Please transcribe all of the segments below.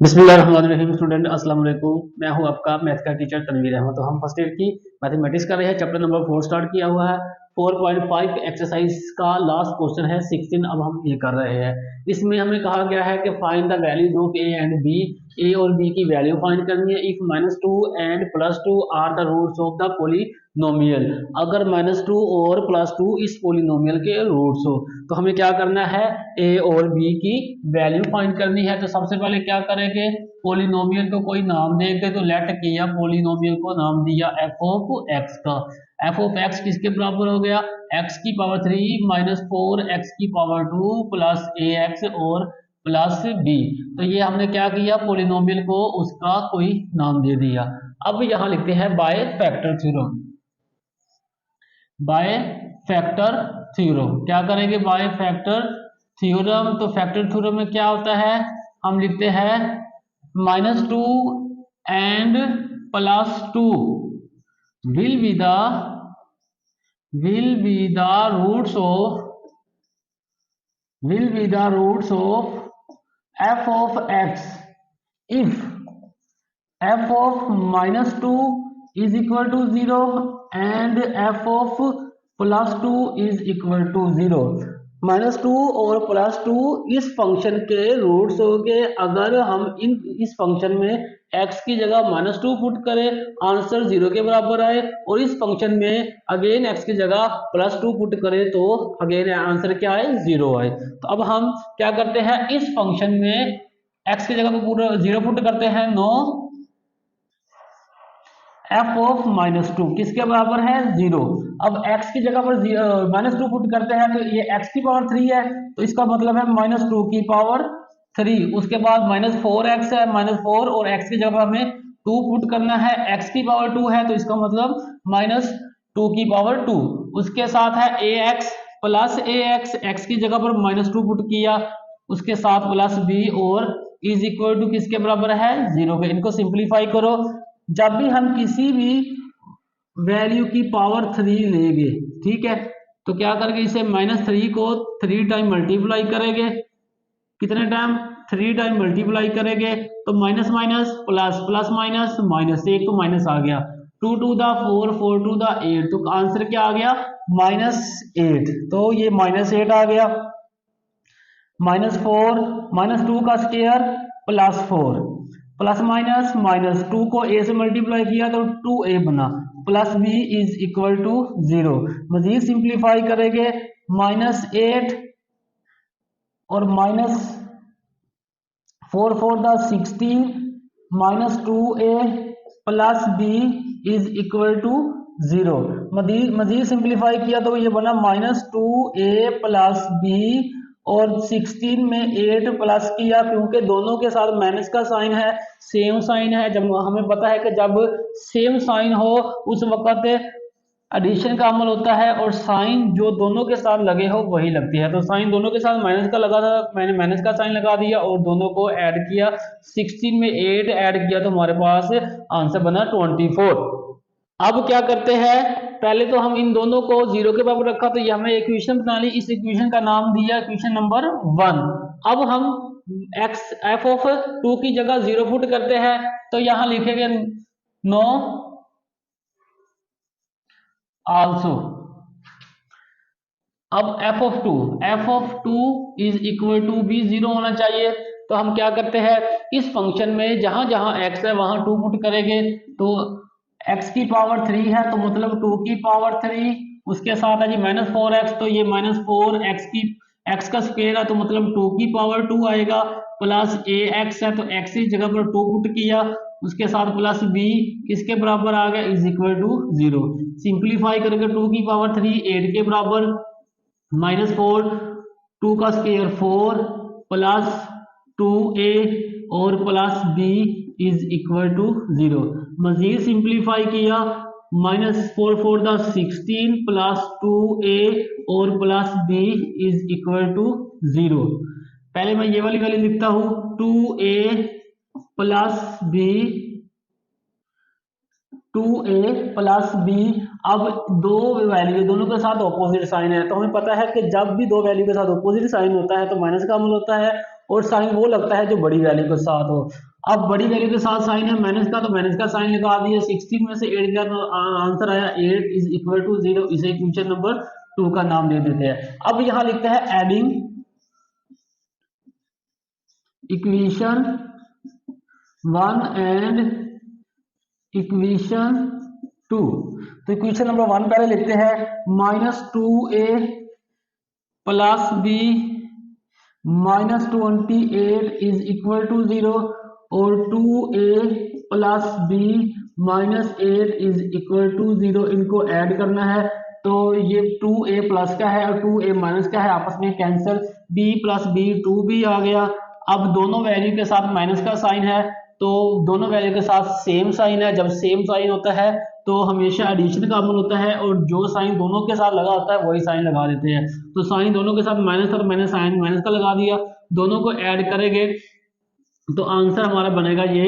बिस्मिल्लाहिर्रहमानिर्रहीम। स्टूडेंट अस्सलाम वालेकुम, मैं हूं आपका मैथ का टीचर तनवीर अहमद। तो हम फर्स्ट ईयर की मैथमेटिक्स कर रहे हैं, चैप्टर नंबर 4 स्टार्ट किया हुआ है। 4.5 एक्सरसाइज का लास्ट क्वेश्चन है 16। अब हम ये कर रहे हैं। इसमें हमें कहा गया है कि find the values of A and B. A और बी की वैल्यू फाइंड करनी है if -2 and +2 are the roots of the polynomial. अगर -2 और +2 इस पॉलिनोमियल के रूट्स हो तो हमें क्या करना है, ए और बी की वैल्यू फाइंड करनी है। तो सबसे पहले क्या करेंगे, पॉलिनोमियल को कोई नाम देंगे। तो लेट किया, पॉलिनोमियल को नाम दिया एफ ऑफ एक्स का। एफ ऑफ एक्स किसके बराबर हो गया, एक्स की पावर 3 -4 एक्स की पावर 2 प्लस ए एक्स और प्लस बी। तो ये हमने क्या किया, पॉलिनोमियल को उसका कोई नाम दे दिया। अब यहां लिखते हैं by factor theorem. By factor theorem क्या करेंगे, बाय फैक्टर थ्योरम। तो फैक्टर थ्योरम में क्या होता है, हम लिखते हैं -2 and +2 will be the roots of f of x if f of -2 is equal to 0 and f of +2 is equal to 0। -2 और +2 इस फंक्शन के रूट्स हो गए। अगर हम इस फंक्शन में x की जगह -2 पुट करें, आंसर 0 के बराबर आए, और इस फंक्शन में अगेन x की जगह +2 पुट करें तो अगेन आंसर क्या आए, 0 आए। तो अब हम क्या करते हैं, इस फंक्शन में x की जगह पर पूरा 0 पुट करते हैं। नो f ऑफ -2 किसके बराबर है, 0। अब x की जगह पर -2 पुट करते हैं तो ये x की पावर 3 है, तो इसका मतलब है -2 की पावर 3। उसके बाद -4x है, -4 और x की जगह हमें 2 पुट करना है, x की पावर 2 है तो इसका मतलब -2 की पावर 2। उसके साथ है ax प्लस ax, x की जगह पर -2 पुट किया, उसके साथ प्लस b और इज इक्वल टू किसके बराबर है, 0 के। इनको सिंप्लीफाई करो। जब भी हम किसी भी वैल्यू की पावर 3 लेंगे, ठीक है, तो क्या करेंगे, इसे -3 को 3 टाइम मल्टीप्लाई करेंगे। कितने टाइम, 3 टाइम मल्टीप्लाई करेंगे तो minus minus plus, plus minus minus, एक तो माइनस आ गया, 2 टू द 4, 4 टू द 8, तो आंसर क्या आ गया, -8। तो ये -8 आ गया। -4 -2 का स्क्वायर +4, प्लस माइनस -2 को a से मल्टीप्लाई किया तो 2a बना, plus b is equal to 0। मजीद सिंप्लीफाई करेंगे, -8 और -4 4 द 16 -2a plus b is equal to 0। मजीद सिंप्लीफाई किया तो ये बना -2a प्लस b और 16 में 8 प्लस किया, क्योंकि दोनों के साथ माइनस का साइन है, सेम साइन है। जब हमें पता है कि जब सेम साइन हो उस वक्त एडिशन का अमल होता है, और साइन जो दोनों के साथ लगे हो वही लगती है। तो साइन दोनों के साथ माइनस का लगा था, मैंने माइनस का साइन लगा दिया और दोनों को ऐड किया, 16 में 8 ऐड किया तो हमारे पास आंसर बना 24। अब क्या करते हैं, पहले तो हम इन दोनों को 0 के बराबर रखा, तो ये हमने इक्वेशन बना ली, इस इक्वेशन का नाम दिया इक्वेशन नंबर 1। अब हम f ऑफ 2 की जगह 0 पुट करते हैं, तो यहां लिखेंगे नो आल्सो। अब f of 2 is equal to भी 0 होना चाहिए। तो हम क्या करते हैं, इस फंक्शन में जहां जहां x है वहां 2 पुट करेंगे। तो x की पावर 3 है तो मतलब 2 की पावर 3, उसके साथ है जी -4x, तो ये -4x की x का स्क्वायर है तो मतलब 2 की पावर 2 आएगा, प्लस ax है तो x की जगह पर 2 पुट किया, उसके साथ प्लस b किसके बराबर आ गया, इज इक्वल टू 0। सिंप्लीफाई करके 2 की पावर 3 8 के बराबर, -4 2 का स्क्वायर 4 प्लस 2a और plus b is equal to 0। मजीद सिंप्लीफाई किया, -4 4 द 16 प्लस 2a और plus b is equal to 0। पहले मैं ये वाली वैल्यू लिखता हूं, 2a plus b, 2a plus b। अब दो वैल्यू दोनों के साथ ऑपोजिट साइन है, तो हमें पता है कि जब भी दो वैल्यू के साथ ऑपोजिट साइन होता है तो माइनस का अमल होता है, और साइन वो लगता है जो बड़ी वैल्यू के साथ हो। अब बड़ी वैल्यू के साथ साइन है माइनस का, तो माइनस का साइन लगा दिया। 16 में से 8 का आंसर आया 8 इज इक्वल टू 0। इसे इक्वेशन नंबर 2 का नाम दे देते हैं। अब यहां लिखते हैं एडिंग इक्वेशन 1 एंड इक्वेशन 2। तो इक्वेशन नंबर 1 पहले लिखते हैं, -2a plus b -28 is equal to 0 और 2a plus b -8 is equal to 0। इनको ऐड करना है, तो ये 2a प्लस का है और 2a माइनस का है, आपस में cancel. b plus b 2b आ गया। अब दोनों वैल्यू के साथ माइनस का साइन है, तो दोनों वैल्यू के साथ सेम साइन है। जब सेम साइन होता है तो हमेशा एडिशन का अमल होता है, और जो साइन दोनों के साथ लगा होता है वही साइन लगा देते हैं। तो साइन दोनों के साथ माइनस था, तो मैंने साइन माइनस का लगा दिया। दोनों को ऐड करेंगे तो आंसर हमारा बनेगा ये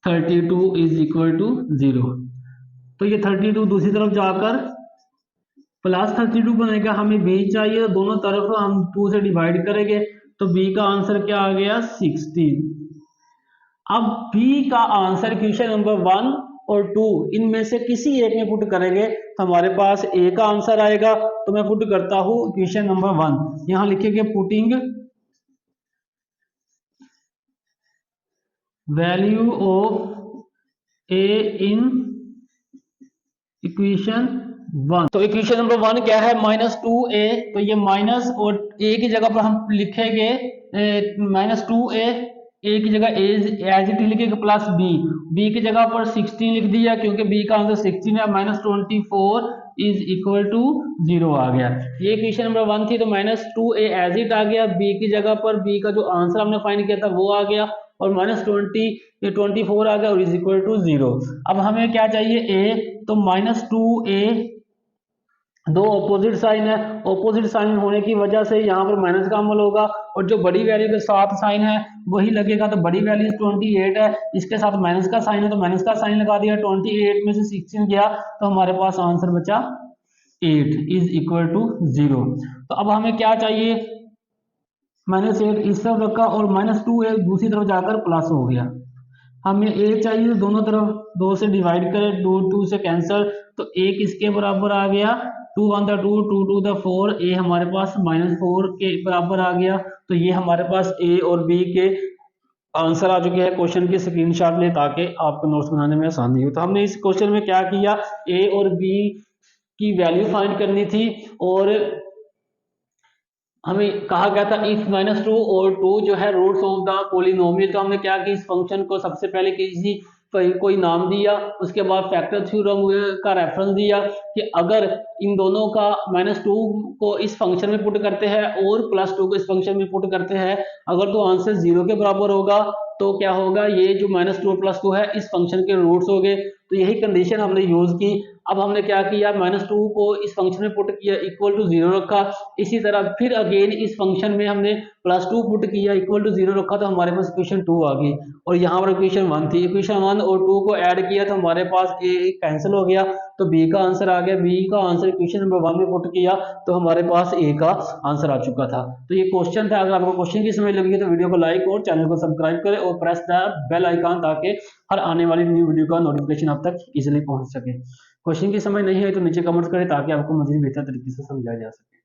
32 इज इक्वल टू 0। तो ये 32 दूसरी तरफ जाकर प्लस 32 बनेगा। हमें b चाहिए, तो दोनों तरफ हम 2 से डिवाइड करेंगे, तो b का आंसर क्या आ गया 16। अब b का आंसर इक्वेशन नंबर 1 और 2 इनमें से किसी एक में पुट करेंगे तो हमारे पास a का आंसर आएगा। तो मैं पुट करता हूं इक्वेशन नंबर 1। यहां लिखेंगे putting value of a in equation 1। तो इक्वेशन नंबर 1 क्या है, -2a। तो ये माइनस और a की जगह पर हम लिखेंगे -2a, a की जगह एज इट लिखेंगे, प्लस b की जगह पर 16 लिख दिया क्योंकि b का आंसर 16 है। -24 इज इक्वल टू 0 आ गया। ये इक्वेशन नंबर 1 थी, तो -2a एज इट आ गया। b की जगह पर b का जो आंसर हमने फाइंड किया था वो आ गया, और -24 आ गया और इज इक्वल टू 0। अब हमें क्या चाहिए a, तो -2a दो ऑपोजिट साइन है, ऑपोजिट साइन होने की वजह से यहाँ पर माइनस का अमल होगा, और जो बड़ी वैल्यू के साथ साइन है वही लगेगा। तो बड़ी वैल्यू 28 है, इसके साथ माइनस का साइन है तो माइनस का साइन लगा दिया। 28 में से 16 गया तो हमारे पास आंसर बचा 8 इज इक्वल टू 0। तो अब हमें क्या चाहिए, -8 इस तरफ रखा और -2a दूसरी तरफ जाकर प्लस हो गया। हमें a चाहिए, तो दोनों तरफ 2 से डिवाइड करें, 2 से कैंसिल, तो 1 इसके बराबर आ गया। 2 1 2 2 2 4, a हमारे पास -4 के बराबर आ गया। तो ये हमारे पास a और b के आंसर आ चुके हैं। क्वेश्चन की स्क्रीनशॉट ले ताकि आपको नोट्स बनाने में आसानी हो। तो हमने इस क्वेश्चन में क्या किया, a और b की वैल्यू फाइंड करनी थी, और हमें कहा गया था इफ -2 और 2 जो है रूट्स ऑफ द पॉलिनोमियल। तो हमने क्या कि इस फंक्शन को सबसे पहले किसी कोई नाम दिया, उसके बाद फैक्टर थ्योरम का रेफरेंस दिया कि अगर इन दोनों का -2 को इस फंक्शन में पुट करते हैं और +2 को इस फंक्शन में पुट करते हैं, अगर तो आंसर 0 के बराबर होगा तो क्या होगा, ये जो -2 और +2 है इस फंक्शन के रूट्स हो गए। तो यही कंडीशन हमने यूज की। अब हमने क्या किया, -2 को इस फंक्शन में पुट किया, इक्वल टू 0 रखा। इसी तरह फिर अगेन इस फंक्शन में हमने +2 पुट किया, इक्वल टू 0 रखा, तो हमारे पास इक्वेशन 2 आ गई। और यहाँ पर इक्वेशन 1 थी, इक्वेशन 1 और 2 को ऐड किया तो हमारे पास a कैंसिल हो गया, तो b का आंसर आ गया। b का आंसर इक्वेशन नंबर 1 में पुट किया तो हमारे पास a का आंसर आ चुका था। तो ये क्वेश्चन था। अगर आपको क्वेश्चन की समझ लगी तो वीडियो को लाइक और चैनल को सब्सक्राइब करें और प्रेस द बेल आइकन ताकि हर आने वाली न्यू वीडियो का नोटिफिकेशन आप तक इजीली पहुंच सके। क्वेश्चन की समझ नहीं है तो नीचे कमेंट करें ताकि आपको मजीद बेहतर तरीके से समझाया जा सके।